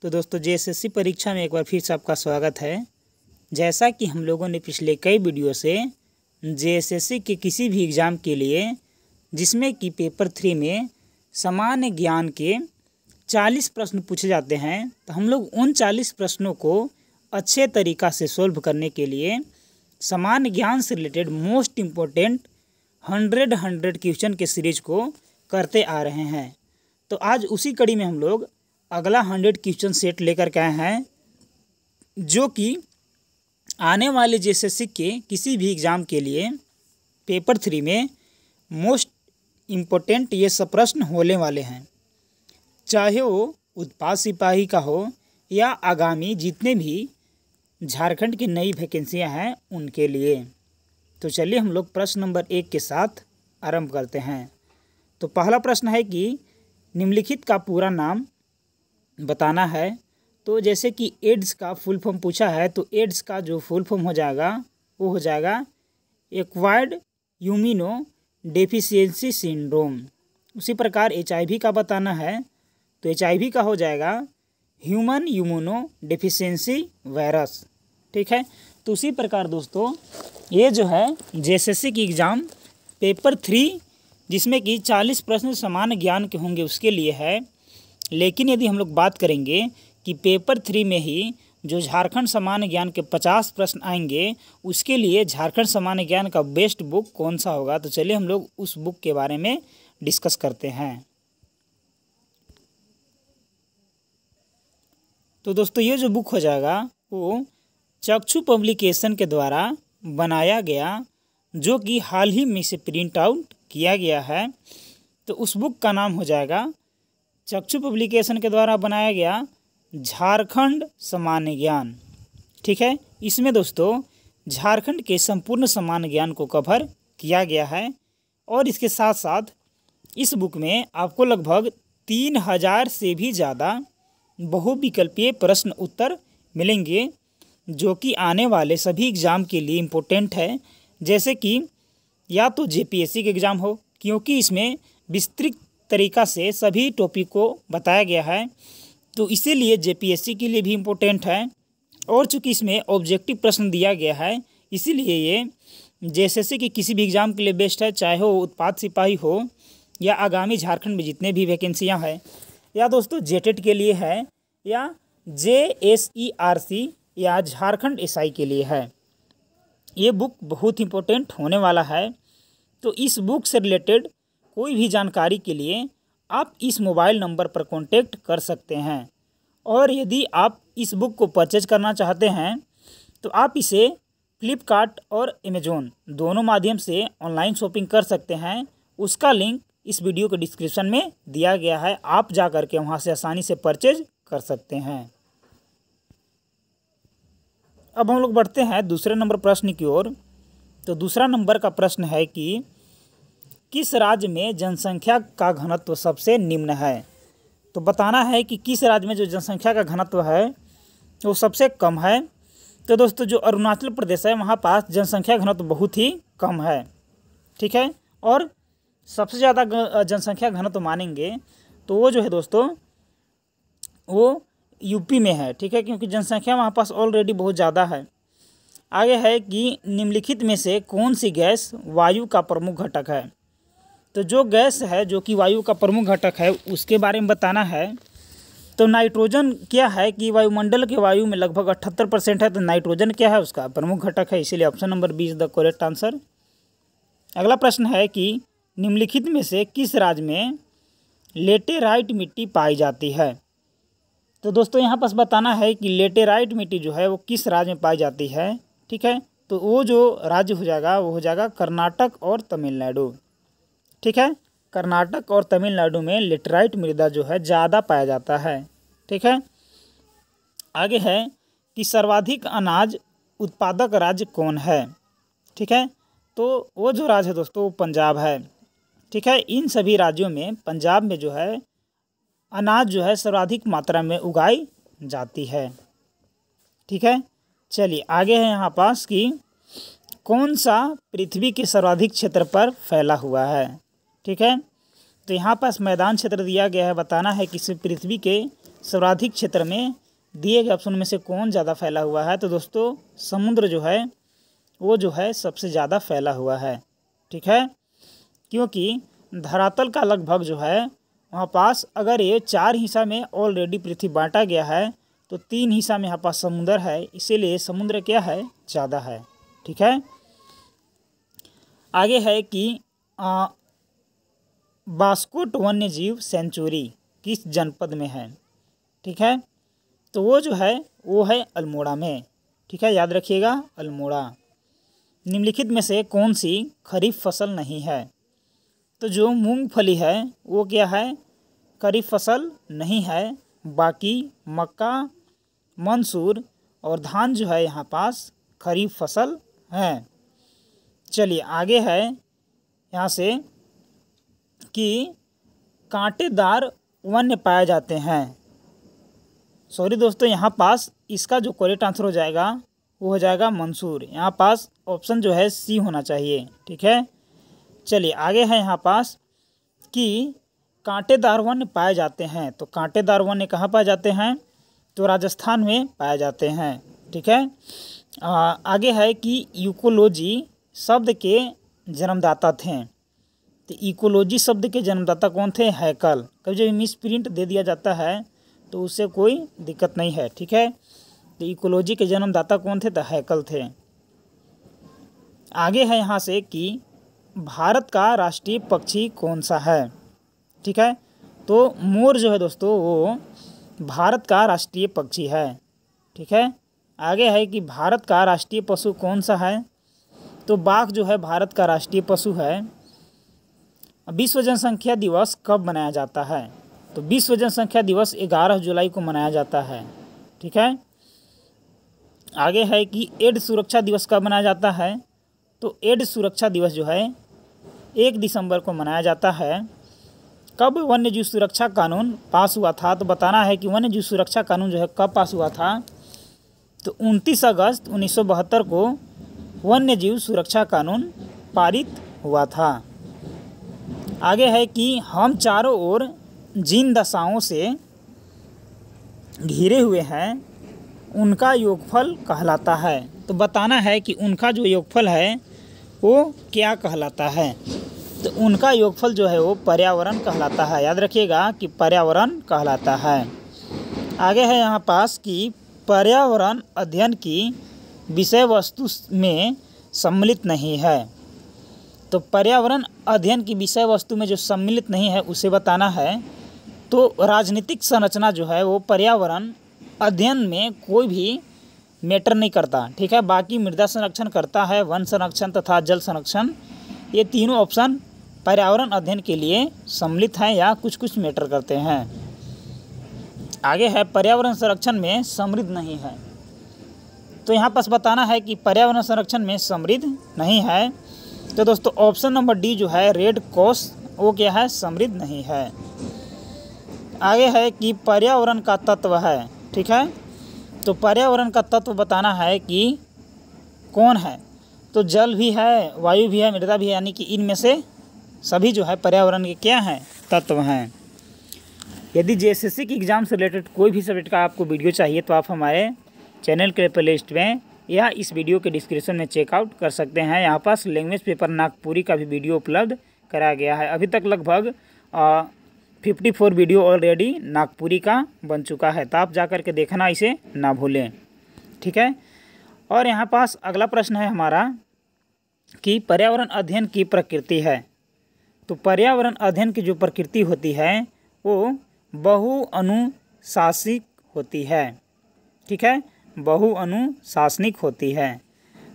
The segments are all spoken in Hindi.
तो दोस्तों जेएसएससी परीक्षा में एक बार फिर से आपका स्वागत है। जैसा कि हम लोगों ने पिछले कई वीडियो से जेएसएससी के किसी भी एग्ज़ाम के लिए जिसमें कि पेपर 3 में सामान्य ज्ञान के 40 प्रश्न पूछे जाते हैं, तो हम लोग उन 40 प्रश्नों को अच्छे तरीक़ा से सोल्व करने के लिए सामान्य ज्ञान से रिलेटेड मोस्ट इम्पोर्टेंट 100 क्वेश्चन के सीरीज को करते आ रहे हैं। तो आज उसी कड़ी में हम लोग अगला 100 क्वेश्चन सेट लेकर के आए हैं, जो कि आने वाले जेएसएससी के किसी भी एग्ज़ाम के लिए पेपर 3 में मोस्ट इम्पोर्टेंट ये सब प्रश्न होने वाले हैं, चाहे वो उत्पाद सिपाही का हो या आगामी जितने भी झारखंड की नई वैकेंसियां हैं उनके लिए। तो चलिए हम लोग प्रश्न नंबर 1 के साथ आरंभ करते हैं। तो पहला प्रश्न है कि निम्नलिखित का पूरा नाम बताना है। तो जैसे कि एड्स का फुल फॉर्म पूछा है, तो एड्स का जो फुल फॉर्म हो जाएगा वो हो जाएगा एक्वायर्ड इम्यूनो डेफिशिएंसी सिंड्रोम। उसी प्रकार एचआईवी का बताना है, तो एचआईवी का हो जाएगा ह्यूमन इम्यूनो डेफिशिएंसी वायरस। ठीक है। तो उसी प्रकार दोस्तों ये जो है जेएसएससी की एग्ज़ाम पेपर 3 जिसमें कि 40 प्रश्न सामान्य ज्ञान के होंगे उसके लिए है। लेकिन यदि हम लोग बात करेंगे कि पेपर 3 में ही जो झारखंड सामान्य ज्ञान के 50 प्रश्न आएंगे, उसके लिए झारखंड सामान्य ज्ञान का बेस्ट बुक कौन सा होगा, तो चलिए हम लोग उस बुक के बारे में डिस्कस करते हैं। तो दोस्तों ये जो बुक हो जाएगा वो चक्षु पब्लिकेशन के द्वारा बनाया गया, जो कि हाल ही में से प्रिंट आउट किया गया है। तो उस बुक का नाम हो जाएगा चक्षु पब्लिकेशन के द्वारा बनाया गया झारखंड सामान्य ज्ञान। ठीक है। इसमें दोस्तों झारखंड के संपूर्ण सामान्य ज्ञान को कवर किया गया है, और इसके साथ साथ इस बुक में आपको लगभग 3000 से भी ज़्यादा बहुविकल्पीय प्रश्न उत्तर मिलेंगे, जो कि आने वाले सभी एग्ज़ाम के लिए इम्पोर्टेंट है। जैसे कि या तो जेपीएससी के एग्ज़ाम हो, क्योंकि इसमें विस्तृत तरीक़ा से सभी टॉपिक को बताया गया है, तो इसीलिए जेपीएससी के लिए भी इम्पोर्टेंट है। और चूँकि इसमें ऑब्जेक्टिव प्रश्न दिया गया है, इसीलिए ये जेएसएससी के किसी भी एग्ज़ाम के लिए बेस्ट है, चाहे वो उत्पाद सिपाही हो या आगामी झारखंड में जितने भी वैकेंसियाँ हैं, या दोस्तों जेटेट के लिए है, या जेएसईआरसी या झारखंड एसआई के लिए है। ये बुक बहुत इम्पोर्टेंट होने वाला है। तो इस बुक से रिलेटेड कोई भी जानकारी के लिए आप इस मोबाइल नंबर पर कांटेक्ट कर सकते हैं। और यदि आप इस बुक को परचेज करना चाहते हैं, तो आप इसे फ्लिपकार्ट और अमेज़ॉन दोनों माध्यम से ऑनलाइन शॉपिंग कर सकते हैं। उसका लिंक इस वीडियो के डिस्क्रिप्शन में दिया गया है, आप जा कर के वहाँ से आसानी से परचेज कर सकते हैं। अब हम लोग बढ़ते हैं दूसरे नंबर प्रश्न की ओर। तो दूसरा नंबर का प्रश्न है कि किस राज्य में जनसंख्या का घनत्व सबसे निम्न है। तो बताना है कि किस राज्य में जो जनसंख्या का घनत्व है वो सबसे कम है। तो दोस्तों जो अरुणाचल प्रदेश है वहाँ पास जनसंख्या घनत्व बहुत ही कम है। ठीक है। और सबसे ज़्यादा जनसंख्या घनत्व मानेंगे तो वो जो है दोस्तों वो यूपी में है। ठीक है, क्योंकि जनसंख्या वहाँ पास ऑलरेडी बहुत ज़्यादा है। आगे है कि निम्नलिखित में से कौन सी गैस वायु का प्रमुख घटक है। तो जो गैस है जो कि वायु का प्रमुख घटक है उसके बारे में बताना है। तो नाइट्रोजन क्या है कि वायुमंडल के वायु में लगभग 78% है, तो नाइट्रोजन क्या है उसका प्रमुख घटक है, इसीलिए option number B is the correct answer. अगला प्रश्न है कि निम्नलिखित में से किस राज्य में लेटेराइट मिट्टी पाई जाती है। तो दोस्तों यहाँ पास बताना है कि लेटेराइट मिट्टी जो है वो किस राज्य में पाई जाती है। ठीक है। तो वो जो राज्य हो जाएगा वो हो जाएगा कर्नाटक और तमिलनाडु। ठीक है। कर्नाटक और तमिलनाडु में लेटेराइट मृदा जो है ज़्यादा पाया जाता है। ठीक है। आगे है कि सर्वाधिक अनाज उत्पादक राज्य कौन है। ठीक है। तो वो जो राज्य है दोस्तों वो पंजाब है। ठीक है। इन सभी राज्यों में पंजाब में जो है अनाज जो है सर्वाधिक मात्रा में उगाई जाती है। ठीक है। चलिए आगे है यहाँ पास कि कौन सा पृथ्वी के सर्वाधिक क्षेत्र पर फैला हुआ है। ठीक है। तो यहाँ पास मैदान क्षेत्र दिया गया है, बताना है कि पृथ्वी के सर्वाधिक क्षेत्र में दिए गए ऑप्शन में से कौन ज़्यादा फैला हुआ है? तो दोस्तों समुद्र जो है वो जो है सबसे ज़्यादा फैला हुआ है। ठीक है, क्योंकि धरातल का लगभग जो है वहाँ पास अगर ये 4 हिस्सा में ऑलरेडी पृथ्वी बांटा गया है तो 3 हिस्सा में यहाँ पास समुद्र है, इसीलिए समुद्र क्या है? ज़्यादा है। ठीक है, आगे है कि बास्कोट वन्य जीव सेंचुरी किस जनपद में है? ठीक है, तो वो जो है वो है अल्मोड़ा में। ठीक है, याद रखिएगा अल्मोड़ा। निम्नलिखित में से कौन सी खरीफ फसल नहीं है? तो जो मूंगफली है वो क्या है? खरीफ फसल नहीं है। बाकी मक्का, मंसूर और धान जो है यहाँ पास खरीफ फसल है। चलिए आगे है यहाँ से कि कांटेदार वन्य पाए जाते हैं। सॉरी दोस्तों, यहाँ पास इसका जो करेक्ट आंसर हो जाएगा वो हो जाएगा मंसूर। यहाँ पास ऑप्शन जो है सी होना चाहिए। ठीक है, चलिए आगे है यहाँ पास कि कांटेदार वन्य पाए जाते हैं। तो कांटेदार वन्य कहाँ पाए जाते हैं? तो राजस्थान में पाए जाते हैं। ठीक है, आगे है कि इकोलॉजी शब्द के जन्मदाता थे। तो इकोलॉजी शब्द के जन्मदाता कौन थे? हैकल। कभी जब मिस प्रिंट दे दिया जाता है तो उससे कोई दिक्कत नहीं है। ठीक है, तो इकोलॉजी के जन्मदाता कौन थे? तो हैकल थे। आगे है यहाँ से कि भारत का राष्ट्रीय पक्षी कौन सा है? ठीक है, तो मोर जो है दोस्तों वो भारत का राष्ट्रीय पक्षी है। ठीक है, आगे है कि भारत का राष्ट्रीय पशु कौन सा है? तो बाघ जो है भारत का राष्ट्रीय पशु है। विश्व जनसंख्या दिवस कब मनाया जाता है? तो विश्व जनसंख्या दिवस 11 जुलाई को मनाया जाता है। ठीक है, आगे है कि एड्स सुरक्षा दिवस कब मनाया जाता है? तो एड्स सुरक्षा दिवस जो है 1 दिसंबर को मनाया जाता है। कब वन्यजीव सुरक्षा कानून पास हुआ था? तो बताना है कि वन्यजीव सुरक्षा कानून जो है कब पास हुआ था? तो 29 अगस्त 1972 को वन्यजीव सुरक्षा कानून पारित हुआ था। आगे है कि हम चारों ओर जिन दशाओं से घिरे हुए हैं उनका योगफल कहलाता है। तो बताना है कि उनका जो योगफल है वो क्या कहलाता है? तो उनका योगफल जो है वो पर्यावरण कहलाता है। याद रखिएगा कि पर्यावरण कहलाता है। आगे है यहाँ पास कि पर्यावरण अध्ययन की विषय वस्तु में सम्मिलित नहीं है। तो पर्यावरण अध्ययन की विषय वस्तु में जो सम्मिलित नहीं है उसे बताना है। तो राजनीतिक संरचना जो है वो पर्यावरण अध्ययन में कोई भी मैटर नहीं करता। ठीक है, बाकी मृदा संरक्षण करता है, वन संरक्षण तथा जल संरक्षण, ये तीनों ऑप्शन पर्यावरण अध्ययन के लिए सम्मिलित हैं या कुछ कुछ मैटर करते हैं। आगे है पर्यावरण संरक्षण में समृद्ध नहीं है। तो यहाँ पास बताना है कि पर्यावरण संरक्षण में समृद्ध नहीं है। तो दोस्तों ऑप्शन नंबर डी जो है रेड क्रॉस वो क्या है? समृद्ध नहीं है। आगे है कि पर्यावरण का तत्व है। ठीक है, तो पर्यावरण का तत्व बताना है कि कौन है? तो जल भी है, वायु भी है, मृदा भी है, यानी कि इनमें से सभी जो है पर्यावरण के क्या हैं? तत्व हैं। यदि जेएसएससी की एग्ज़ाम से रिलेटेड कोई भी सब्जेक्ट का आपको वीडियो चाहिए तो आप हमारे चैनल के प्ले लिस्ट में या इस वीडियो के डिस्क्रिप्शन में चेकआउट कर सकते हैं। यहाँ पास लैंग्वेज पेपर नागपुरी का भी वीडियो उपलब्ध कराया गया है। अभी तक लगभग 54 वीडियो ऑलरेडी नागपुरी का बन चुका है, तो आप जा कर के देखना, इसे ना भूलें। ठीक है, और यहाँ पास अगला प्रश्न है हमारा कि पर्यावरण अध्ययन की प्रकृति है। तो पर्यावरण अध्ययन की जो प्रकृति होती है वो बहुअनुशासिक होती है। ठीक है, बहुअनुशासनिक होती है।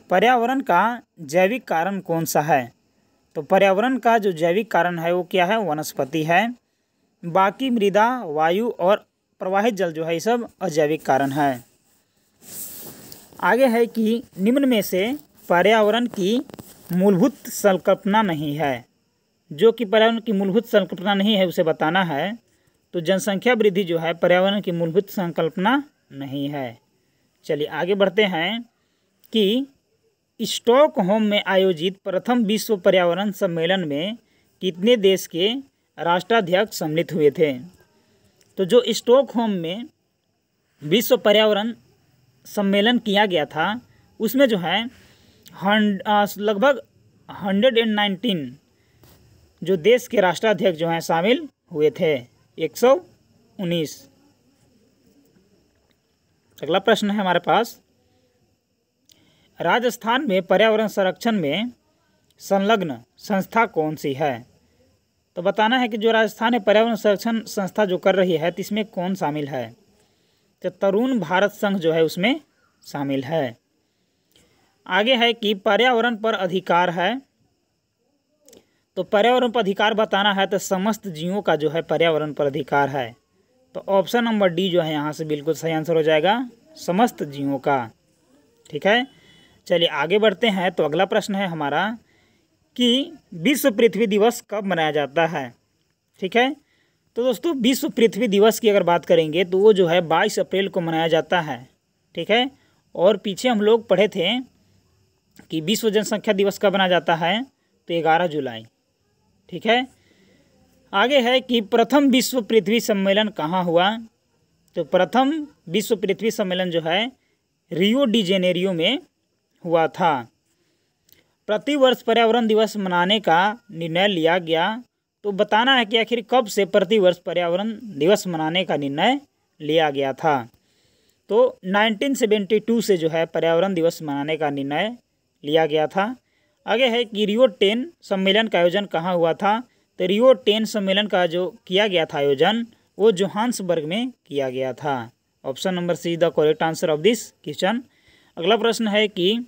पर्यावरण का जैविक कारण कौन सा है? तो पर्यावरण का जो जैविक कारण है वो क्या है? वनस्पति है। बाकी मृदा, वायु और प्रवाहित जल जो है ये सब अजैविक कारण है। आगे है कि निम्न में से पर्यावरण की मूलभूत संकल्पना नहीं है। जो कि पर्यावरण की मूलभूत संकल्पना नहीं है उसे बताना है। तो जनसंख्या वृद्धि जो है पर्यावरण की मूलभूत संकल्पना नहीं है। चलिए आगे बढ़ते हैं कि स्टॉकहोम में आयोजित प्रथम विश्व पर्यावरण सम्मेलन में कितने देश के राष्ट्राध्यक्ष सम्मिलित हुए थे? तो जो स्टॉकहोम में विश्व पर्यावरण सम्मेलन किया गया था उसमें जो है लगभग 119 जो देश के राष्ट्राध्यक्ष जो हैं शामिल हुए थे, 119। अगला प्रश्न है हमारे पास, राजस्थान में पर्यावरण संरक्षण में संलग्न संस्था कौन सी है? तो बताना है कि जो राजस्थान में पर्यावरण संरक्षण संस्था जो कर रही है तो इसमें कौन शामिल है? तो तरुण भारत संघ जो है उसमें शामिल है। आगे है कि पर्यावरण पर अधिकार है, तो पर्यावरण पर अधिकार बताना है तो समस्त जीवों का जो है पर्यावरण पर अधिकार है। तो ऑप्शन नंबर डी जो है यहाँ से बिल्कुल सही आंसर हो जाएगा, समस्त जीवों का। ठीक है, चलिए आगे बढ़ते हैं। तो अगला प्रश्न है हमारा कि विश्व पृथ्वी दिवस कब मनाया जाता है? ठीक है, तो दोस्तों विश्व पृथ्वी दिवस की अगर बात करेंगे तो वो जो है 22 अप्रैल को मनाया जाता है। ठीक है, और पीछे हम लोग पढ़े थे कि विश्व जनसंख्या दिवस कब मनाया जाता है? तो 11 जुलाई। ठीक है, आगे है कि प्रथम विश्व पृथ्वी सम्मेलन कहाँ हुआ? तो प्रथम विश्व पृथ्वी सम्मेलन जो है रियो डी जेनेरियो में हुआ था। प्रतिवर्ष पर्यावरण दिवस मनाने का निर्णय लिया गया, तो बताना है कि आखिर कब से प्रतिवर्ष पर्यावरण दिवस मनाने का निर्णय लिया गया था? तो 1972 से जो है पर्यावरण दिवस मनाने का निर्णय लिया गया था। आगे है कि रियो 10 सम्मेलन का आयोजन कहाँ हुआ था? तो रियो 10 सम्मेलन का जो किया गया था आयोजन वो जोहान्सबर्ग में किया गया था। Option number see the correct answer of this question. अगला प्रश्न है कि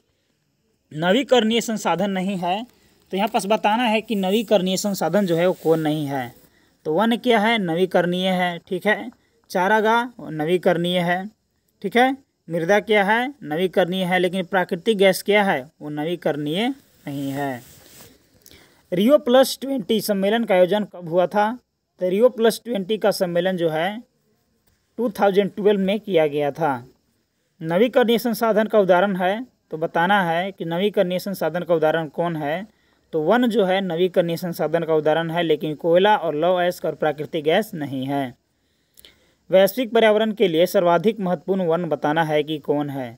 नवीकरणीय संसाधन नहीं है, तो यहाँ पास बताना है कि नवीकरणीय संसाधन जो है वो कौन नहीं है? तो वन क्या है? नवीकरणीय है। ठीक है, चारागाह नवीकरणीय है। ठीक है, मृदा क्या है? नवीकरणीय है। लेकिन प्राकृतिक गैस क्या है? वो नवीकरणीय नहीं है। रियो प्लस 20 सम्मेलन का आयोजन कब हुआ था? तो रियो प्लस 20 का सम्मेलन जो है 2012 में किया गया था। नवीकरणीय संसाधन का उदाहरण है, तो बताना है कि नवीकरणीय संसाधन का उदाहरण कौन है? तो वन जो है नवीकरणीय संसाधन का उदाहरण है, लेकिन कोयला और लौह अयस्क और प्राकृतिक गैस नहीं है। वैश्विक पर्यावरण के लिए सर्वाधिक महत्वपूर्ण वन बताना है कि कौन है?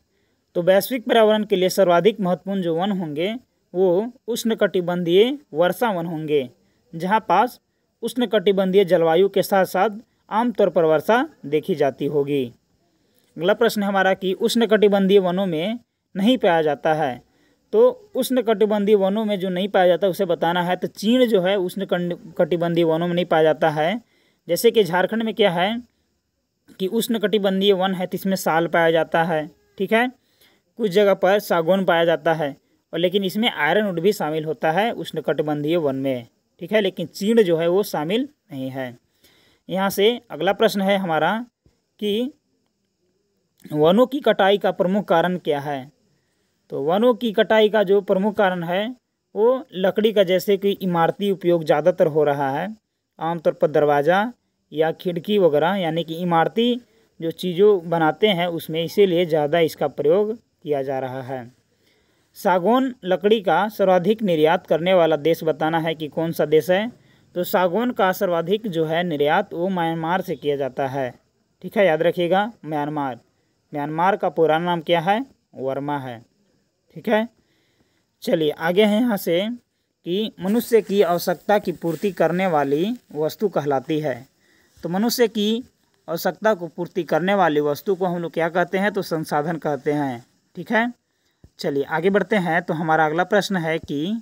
तो वैश्विक पर्यावरण के लिए सर्वाधिक महत्वपूर्ण जो वन होंगे वो उष्णकटिबंधीय वर्षा वन होंगे, जहाँ पास उष्णकटिबंधीय जलवायु के साथ साथ आमतौर पर वर्षा देखी जाती होगी। अगला प्रश्न हमारा कि उष्णकटिबंधीय वनों में नहीं पाया जाता है, तो उष्णकटिबंधीय वनों में जो नहीं पाया जाता उसे बताना है। तो चीड़ जो है उष्णकटिबंधीय वनों में नहीं पाया जाता है। जैसे कि झारखंड में क्या है कि उष्णकटिबंधीय वन है तो इसमें साल पाया जाता है। ठीक है, कुछ जगह पर सागौन पाया जाता है, और लेकिन इसमें आयरनवुड भी शामिल होता है उष्णकटिबंधीय वन में। ठीक है, लेकिन चीड़ जो है वो शामिल नहीं है। यहाँ से अगला प्रश्न है हमारा कि वनों की कटाई का प्रमुख कारण क्या है? तो वनों की कटाई का जो प्रमुख कारण है वो लकड़ी का, जैसे कि इमारती उपयोग ज़्यादातर हो रहा है, आमतौर पर दरवाज़ा या खिड़की वगैरह, यानी कि इमारती जो चीज़ों बनाते हैं उसमें, इसीलिए ज़्यादा इसका प्रयोग किया जा रहा है। सागौन लकड़ी का सर्वाधिक निर्यात करने वाला देश बताना है कि कौन सा देश है? तो सागौन का सर्वाधिक जो है निर्यात वो म्यांमार से किया जाता है। ठीक है, याद रखिएगा, म्यांमार का पुराना नाम क्या है? वर्मा है। ठीक है, चलिए आगे हैं यहाँ से कि मनुष्य की आवश्यकता की पूर्ति करने वाली वस्तु कहलाती है। तो मनुष्य की आवश्यकता को पूर्ति करने वाली वस्तु को हम लोग क्या कहते हैं? तो संसाधन कहते हैं। ठीक है, चलिए आगे बढ़ते हैं। तो हमारा अगला प्रश्न है कि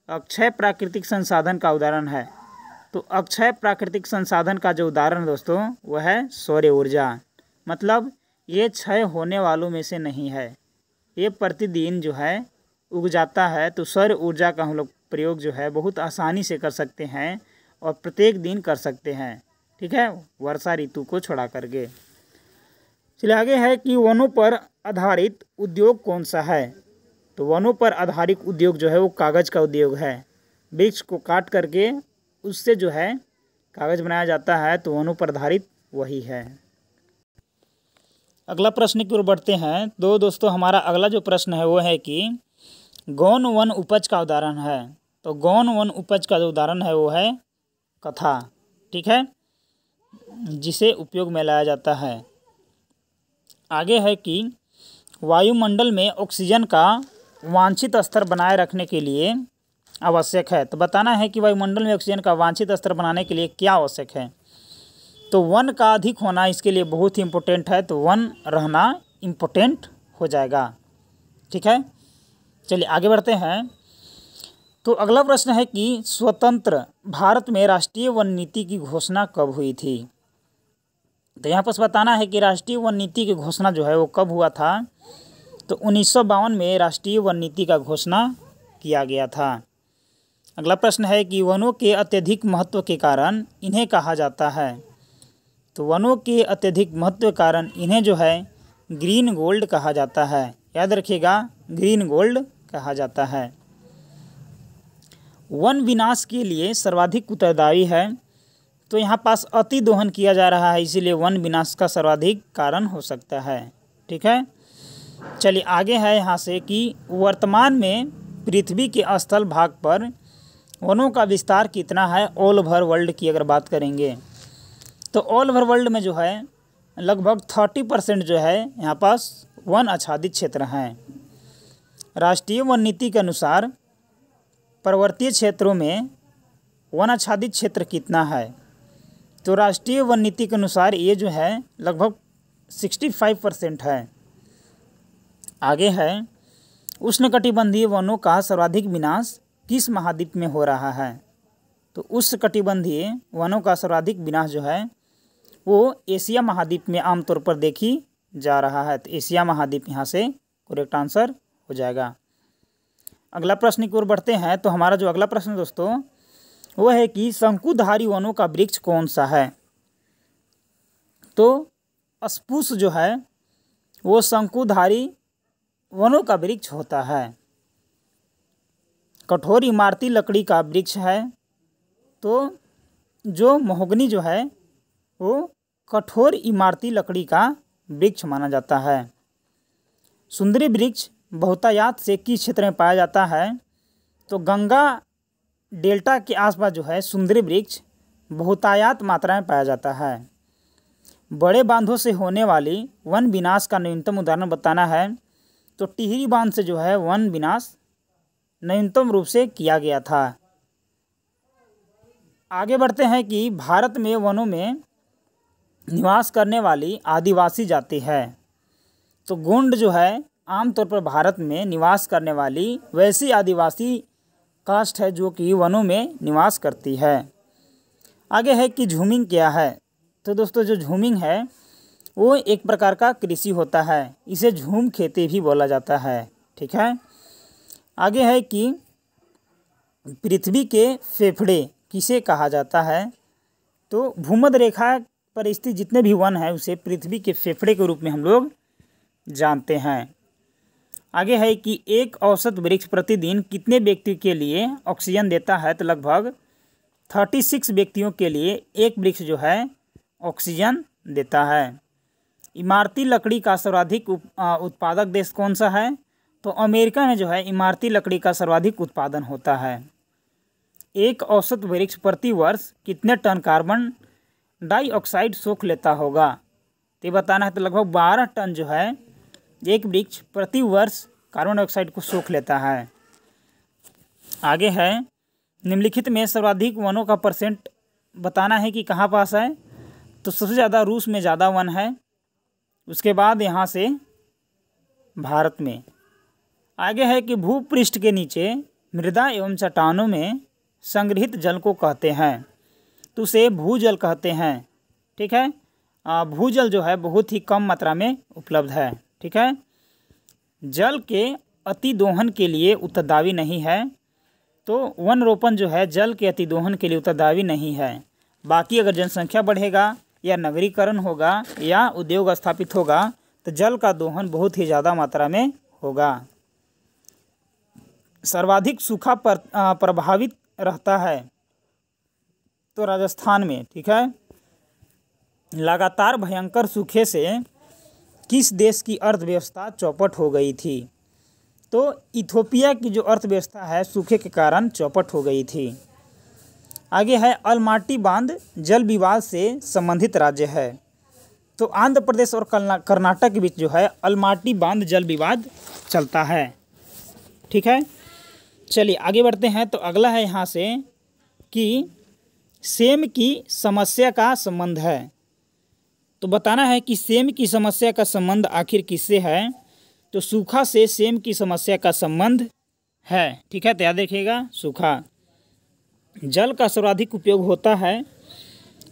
अक्षय प्राकृतिक संसाधन का उदाहरण है। तो अक्षय प्राकृतिक संसाधन का जो उदाहरण दोस्तों वह है सौर ऊर्जा। मतलब ये क्षय होने वालों में से नहीं है, ये प्रतिदिन जो है उग जाता है। तो सौर ऊर्जा का हम लोग प्रयोग जो है बहुत आसानी से कर सकते हैं और प्रत्येक दिन कर सकते हैं। ठीक है, वर्षा ऋतु को छोड़ा करके। चलिए आगे है कि वनों पर आधारित उद्योग कौन सा है? तो वनों पर आधारित उद्योग जो है वो कागज़ का उद्योग है। वृक्ष को काट करके उससे जो है कागज़ बनाया जाता है, तो वनों पर आधारित वही है। अगला प्रश्न की ओर बढ़ते हैं। तो दोस्तों हमारा अगला जो प्रश्न है वो है कि गौण वन उपज का उदाहरण है। तो गौण वन उपज का जो उदाहरण है वो है कथा। ठीक है, जिसे उपयोग में लाया जाता है। आगे है कि वायुमंडल में ऑक्सीजन का वांछित स्तर बनाए रखने के लिए आवश्यक है। तो बताना है कि वायुमंडल में ऑक्सीजन का वांछित स्तर बनाने के लिए क्या आवश्यक है। तो वन का अधिक होना इसके लिए बहुत ही इम्पोर्टेंट है, तो वन रहना इम्पोर्टेंट हो जाएगा। ठीक है, चलिए आगे बढ़ते हैं। तो अगला प्रश्न है कि स्वतंत्र भारत में राष्ट्रीय वन नीति की घोषणा कब हुई थी। तो यहाँ पर बताना है कि राष्ट्रीय वन नीति की घोषणा जो है वो कब हुआ था। तो 1952 में राष्ट्रीय वन नीति का घोषणा किया गया था। अगला प्रश्न है कि वनों के अत्यधिक महत्व के कारण इन्हें कहा जाता है। तो वनों के अत्यधिक महत्व के कारण इन्हें जो है ग्रीन गोल्ड कहा जाता है। याद रखिएगा, ग्रीन गोल्ड कहा जाता है। वन विनाश के लिए सर्वाधिक उत्तरदायी है। तो यहाँ पास अति दोहन किया जा रहा है, इसीलिए वन विनाश का सर्वाधिक कारण हो सकता है। ठीक है, चलिए आगे है यहाँ से कि वर्तमान में पृथ्वी के स्थल भाग पर वनों का विस्तार कितना है। ऑल ओवर वर्ल्ड की अगर बात करेंगे तो ऑल ओवर वर्ल्ड में जो है लगभग 30% जो है यहाँ पास वन आच्छादित क्षेत्र हैं। राष्ट्रीय वन नीति के अनुसार पर्वतीय क्षेत्रों में वन आच्छादित क्षेत्र कितना है। तो राष्ट्रीय वन नीति के अनुसार ये जो है लगभग 65% है। आगे है उष्णकटिबंधीय वनों का सर्वाधिक विनाश किस महाद्वीप में हो रहा है। तो उष्णकटिबंधीय वनों का सर्वाधिक विनाश जो है वो एशिया महाद्वीप में आमतौर पर देखी जा रहा है। तो एशिया महाद्वीप यहाँ से करेक्ट आंसर हो जाएगा। अगला प्रश्न की ओर बढ़ते हैं। तो हमारा जो अगला प्रश्न दोस्तों वो है कि शंकुधारी वनों का वृक्ष कौन सा है। तो स्पूस जो है वो शंकुधारी वनों का वृक्ष होता है। कठोर इमारती लकड़ी का वृक्ष है। तो जो महोगनी जो है वो कठोर इमारती लकड़ी का वृक्ष माना जाता है। सुंदरी वृक्ष बहुतायत से किस क्षेत्र में पाया जाता है। तो गंगा डेल्टा के आसपास जो है सुंदरी वृक्ष बहुतायत मात्रा में पाया जाता है। बड़े बांधों से होने वाली वन विनाश का न्यूनतम उदाहरण बताना है। तो टिहरी बांध से जो है वन विनाश न्यूनतम रूप से किया गया था। आगे बढ़ते हैं कि भारत में वनों में निवास करने वाली आदिवासी जाति है। तो गोंड जो है आमतौर पर भारत में निवास करने वाली वैसी आदिवासी कास्ट है जो कि वनों में निवास करती है। आगे है कि झूमिंग क्या है। तो दोस्तों जो झूमिंग है वो एक प्रकार का कृषि होता है, इसे झूम खेती भी बोला जाता है। ठीक है, आगे है कि पृथ्वी के फेफड़े किसे कहा जाता है। तो भूमध्य रेखा पर स्थित जितने भी वन हैं उसे पृथ्वी के फेफड़े के रूप में हम लोग जानते हैं। आगे है कि एक औसत वृक्ष प्रतिदिन कितने व्यक्ति के लिए ऑक्सीजन देता है। तो लगभग 36 व्यक्तियों के लिए एक वृक्ष जो है ऑक्सीजन देता है। इमारती लकड़ी का सर्वाधिक उत्पादक देश कौन सा है। तो अमेरिका में जो है इमारती लकड़ी का सर्वाधिक उत्पादन होता है। एक औसत वृक्ष प्रति वर्ष कितने टन कार्बन डाइऑक्साइड सोख लेता होगा। तो ये बताना है। तो लगभग 12 टन जो है एक वृक्ष प्रति वर्ष कार्बन डाइऑक्साइड को सोख लेता है। आगे है निम्नलिखित में सर्वाधिक वनों का परसेंट बताना है कि कहाँ पास है। तो सबसे ज़्यादा रूस में ज़्यादा वन है, उसके बाद यहाँ से भारत में। आगे है कि भूपृष्ठ के नीचे मृदा एवं चट्टानों में संग्रहित जल को कहते हैं। तो उसे भूजल कहते हैं। ठीक है, भूजल जो है बहुत ही कम मात्रा में उपलब्ध है। ठीक है, जल के अतिदोहन के लिए उत्तरदायी नहीं है। तो वन रोपण जो है जल के अतिदोहन के लिए उत्तरदायी नहीं है। बाकी अगर जनसंख्या बढ़ेगा या नगरीकरण होगा या उद्योग स्थापित होगा तो जल का दोहन बहुत ही ज़्यादा मात्रा में होगा। सर्वाधिक सूखा प्रभावित रहता है तो राजस्थान में। ठीक है, लगातार भयंकर सूखे से किस देश की अर्थव्यवस्था चौपट हो गई थी। तो इथोपिया की जो अर्थव्यवस्था है सूखे के कारण चौपट हो गई थी। आगे है अलमाटी बांध जल विवाद से संबंधित राज्य है। तो आंध्र प्रदेश और कर्नाटक के बीच जो है अलमाटी बांध जल विवाद चलता है। ठीक है, चलिए आगे बढ़ते हैं। तो अगला है यहाँ से कि सेम की समस्या का संबंध है। तो बताना है कि सेम की समस्या का संबंध आखिर किससे है। तो सूखा से सेम की समस्या का संबंध है। ठीक है, तो याद रखिएगा, सूखा जल का सर्वाधिक उपयोग होता है।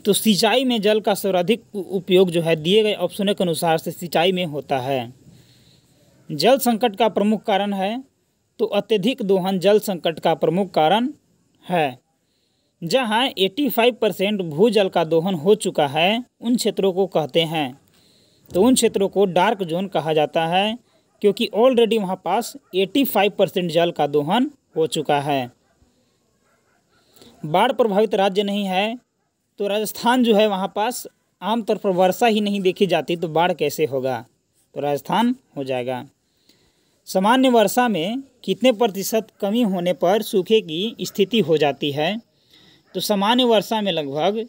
तो सिंचाई में जल का सर्वाधिक उपयोग जो है दिए गए ऑप्शनों के अनुसार से सिंचाई में होता है। जल संकट का प्रमुख कारण है। तो अत्यधिक दोहन जल संकट का प्रमुख कारण है। जहां 85% भूजल का दोहन हो चुका है उन क्षेत्रों को कहते हैं, तो उन क्षेत्रों को डार्क जोन कहा जाता है, क्योंकि ऑलरेडी वहां पास 85% जल का दोहन हो चुका है। बाढ़ प्रभावित राज्य नहीं है। तो राजस्थान जो है वहाँ पास आमतौर पर वर्षा ही नहीं देखी जाती, तो बाढ़ कैसे होगा, तो राजस्थान हो जाएगा। सामान्य वर्षा में कितने प्रतिशत कमी होने पर सूखे की स्थिति हो जाती है। तो सामान्य वर्षा में लगभग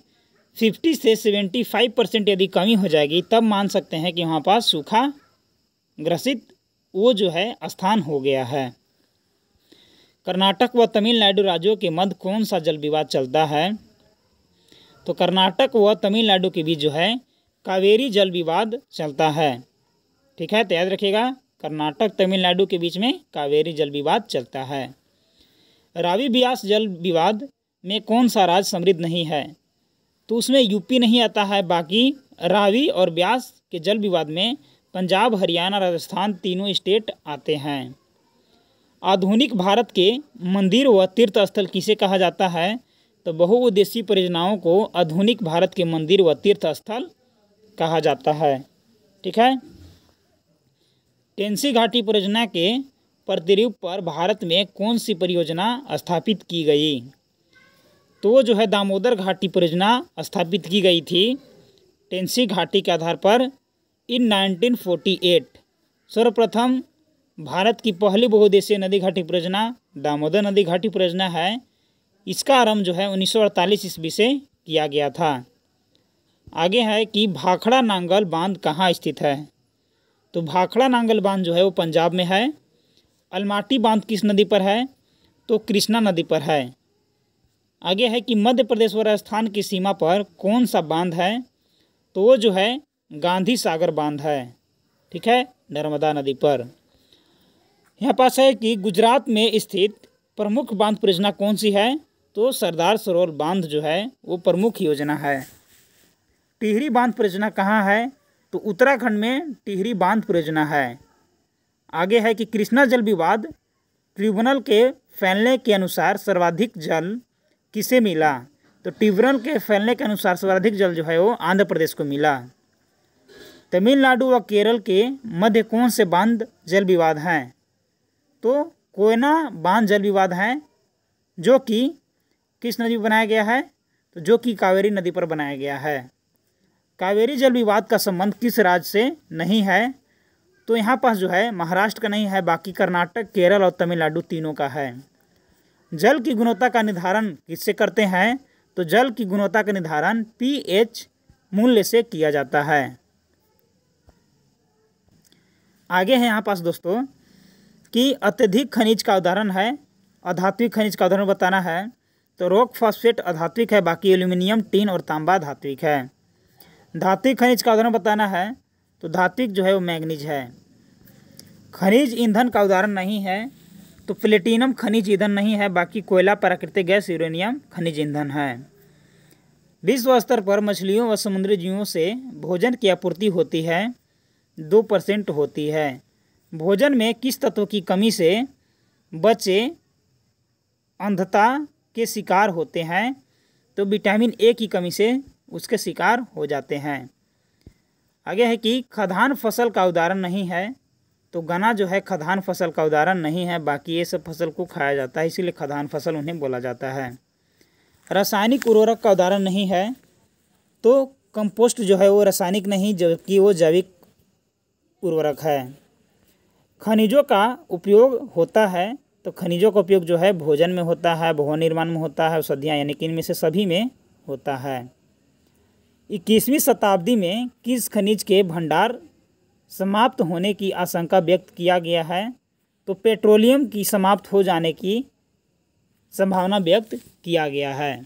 50 से 75% यदि कमी हो जाएगी तब मान सकते हैं कि वहाँ पास सूखा ग्रसित वो जो है स्थान हो गया है। कर्नाटक व तमिलनाडु राज्यों के मध्य कौन सा जल विवाद चलता है। तो कर्नाटक व तमिलनाडु के बीच जो है कावेरी जल विवाद चलता है। ठीक है, तो याद रखिएगा, कर्नाटक तमिलनाडु के बीच में कावेरी जल विवाद चलता है। रावी ब्यास जल विवाद में कौन सा राज्य समृद्ध नहीं है। तो उसमें यूपी नहीं आता है, बाकी रावी और ब्यास के जल विवाद में पंजाब, हरियाणा, राजस्थान तीनों स्टेट आते हैं। आधुनिक भारत के मंदिर व तीर्थ स्थल किसे कहा जाता है। तो बहुउद्देशीय परियोजनाओं को आधुनिक भारत के मंदिर व तीर्थ स्थल कहा जाता है। ठीक है, टेंसी घाटी परियोजना के प्रतिरूप पर भारत में कौन सी परियोजना स्थापित की गई। तो वो जो है दामोदर घाटी परियोजना स्थापित की गई थी टेंसी घाटी के आधार पर इन 1948। सर्वप्रथम भारत की पहली बहुउद्देशीय नदी घाटी परियोजना दामोदर नदी घाटी परियोजना है। इसका आरंभ जो है 1948 ईस्वी से किया गया था। आगे है कि भाखड़ा नांगल बांध कहाँ स्थित है। तो भाखड़ा नांगल बांध जो है वो पंजाब में है। अलमाटी बांध किस नदी पर है। तो कृष्णा नदी पर है। आगे है कि मध्य प्रदेश व राजस्थान की सीमा पर कौन सा बांध है। तो वो जो है गांधी सागर बांध है। ठीक है, नर्मदा नदी पर। यहाँ पास है कि गुजरात में स्थित प्रमुख बांध परियोजना कौन सी है। तो सरदार सरोवर बांध जो है वो प्रमुख योजना है। टिहरी बांध परियोजना कहाँ है। तो उत्तराखंड में टिहरी बांध परियोजना है। आगे है कि कृष्णा जल विवाद ट्रिब्यूनल के फैसले के अनुसार सर्वाधिक जल किसे मिला। तो ट्रिब्यूनल के फैसले के अनुसार सर्वाधिक जल जो है वो आंध्र प्रदेश को मिला। तमिलनाडु व केरल के मध्य कौन से बांध जल विवाद हैं। तो कोयना बांध जल विवाद है, जो कि किस नदी पर बनाया गया है। तो जो कि कावेरी नदी पर बनाया गया है। कावेरी जल विवाद का संबंध किस राज्य से नहीं है। तो यहाँ पास जो है महाराष्ट्र का नहीं है, बाकी कर्नाटक, केरल और तमिलनाडु तीनों का है। जल की गुणवत्ता का निर्धारण किससे करते हैं। तो जल की गुणवत्ता का निर्धारण pH मूल्य से किया जाता है। आगे है यहाँ पास दोस्तों कि अत्यधिक खनिज का उदाहरण है। अधात्विक खनिज का उदाहरण बताना है। तो रॉक फॉस्फेट अधात्विक है, बाकी एल्यूमिनियम, टीन और तांबा धात्विक है। धात्विक खनिज का उदाहरण बताना है। तो धात्विक जो है वो मैग्नीज है। खनिज ईंधन का उदाहरण नहीं है। तो प्लेटिनम खनिज ईंधन नहीं है, बाकी कोयला, प्राकृतिक गैस, यूरेनियम खनिज ईंधन है। विश्व स्तर पर मछलियों व समुद्री जीवों से भोजन की आपूर्ति होती है 2% होती है। भोजन में किस तत्व की कमी से बच्चे अंधता के शिकार होते हैं। तो विटामिन ए की कमी से उसके शिकार हो जाते हैं। आगे है कि खदान फसल का उदाहरण नहीं है। तो गन्ना जो है खदान फसल का उदाहरण नहीं है, बाकी ये सब फसल को खाया जाता है, इसीलिए खदान फसल उन्हें बोला जाता है। रासायनिक उर्वरक का उदाहरण नहीं है। तो कंपोस्ट जो है वो रासायनिक नहीं, जबकि वो जैविक उर्वरक है। खनिजों का उपयोग होता है तो खनिजों का उपयोग जो है भोजन में होता है, भवन निर्माण में होता है, औषधियाँ, यानी कि इनमें से सभी में होता है। 21वीं शताब्दी में किस खनिज के भंडार समाप्त होने की आशंका व्यक्त किया गया है? तो पेट्रोलियम की समाप्त हो जाने की संभावना व्यक्त किया गया है।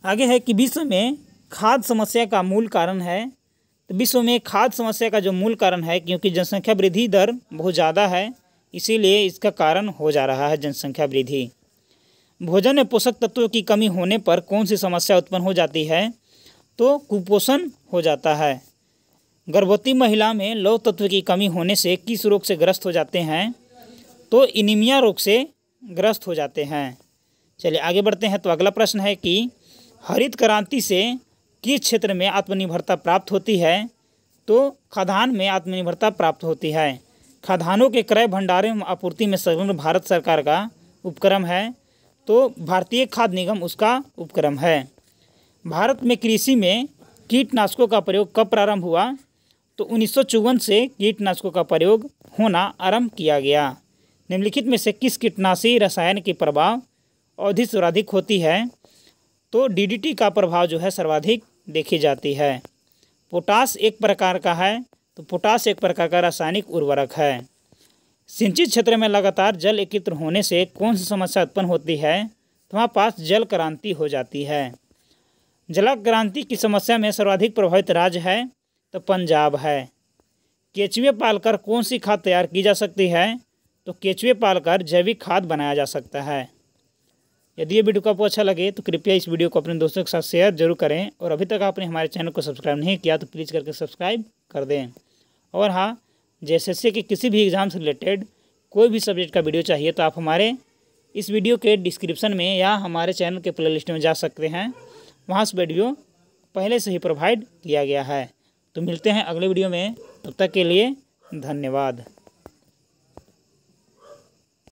आगे है कि विश्व में खाद्य समस्या का मूल कारण है। तो विश्व में खाद्य समस्या का जो मूल कारण है, क्योंकि जनसंख्या वृद्धि दर बहुत ज़्यादा है, इसीलिए इसका कारण हो जा रहा है जनसंख्या वृद्धि। भोजन में पोषक तत्वों की कमी होने पर कौन सी समस्या उत्पन्न हो जाती है? तो कुपोषण हो जाता है। गर्भवती महिला में लौह तत्व की कमी होने से किस रोग से ग्रस्त हो जाते हैं? तो एनीमिया रोग से ग्रस्त हो जाते हैं। चलिए आगे बढ़ते हैं। तो अगला प्रश्न है कि हरित क्रांति से किस क्षेत्र में आत्मनिर्भरता प्राप्त होती है? तो खाद्यान्न में आत्मनिर्भरता प्राप्त होती है। खाद्यान्नों के क्रय भंडार एवं आपूर्ति में संलग्न भारत सरकार का उपक्रम है। तो भारतीय खाद्य निगम उसका उपक्रम है। भारत में कृषि में कीटनाशकों का प्रयोग कब प्रारंभ हुआ? तो 1954 से कीटनाशकों का प्रयोग होना आरंभ किया गया। निम्नलिखित में से किस कीटनाशी रसायन की प्रभाव अवधि सर्वाधिक होती है? तो डीडीटी का प्रभाव जो है सर्वाधिक देखी जाती है। पोटाश एक प्रकार का है। तो पोटाश एक प्रकार का रासायनिक उर्वरक है। सिंचित क्षेत्र में लगातार जल एकत्र होने से कौन सी समस्या उत्पन्न होती है? तो वहाँ पास जल क्रांति हो जाती है। जल क्रांति की समस्या में सर्वाधिक प्रभावित राज्य है तो पंजाब है। केचुए पालकर कौन सी खाद तैयार की जा सकती है? तो केचुए पालकर जैविक खाद बनाया जा सकता है। यदि ये वीडियो को आपको अच्छा लगे तो कृपया इस वीडियो को अपने दोस्तों के साथ शेयर जरूर करें, और अभी तक आपने हमारे चैनल को सब्सक्राइब नहीं किया तो प्लीज़ करके सब्सक्राइब कर दें। और हाँ, जेएसएससी के किसी भी एग्ज़ाम से रिलेटेड कोई भी सब्जेक्ट का वीडियो चाहिए तो आप हमारे इस वीडियो के डिस्क्रिप्शन में या हमारे चैनल के प्लेलिस्ट में जा सकते हैं, वहाँ से वीडियो पहले से ही प्रोवाइड किया गया है। तो मिलते हैं अगले वीडियो में, तब तक के लिए धन्यवाद।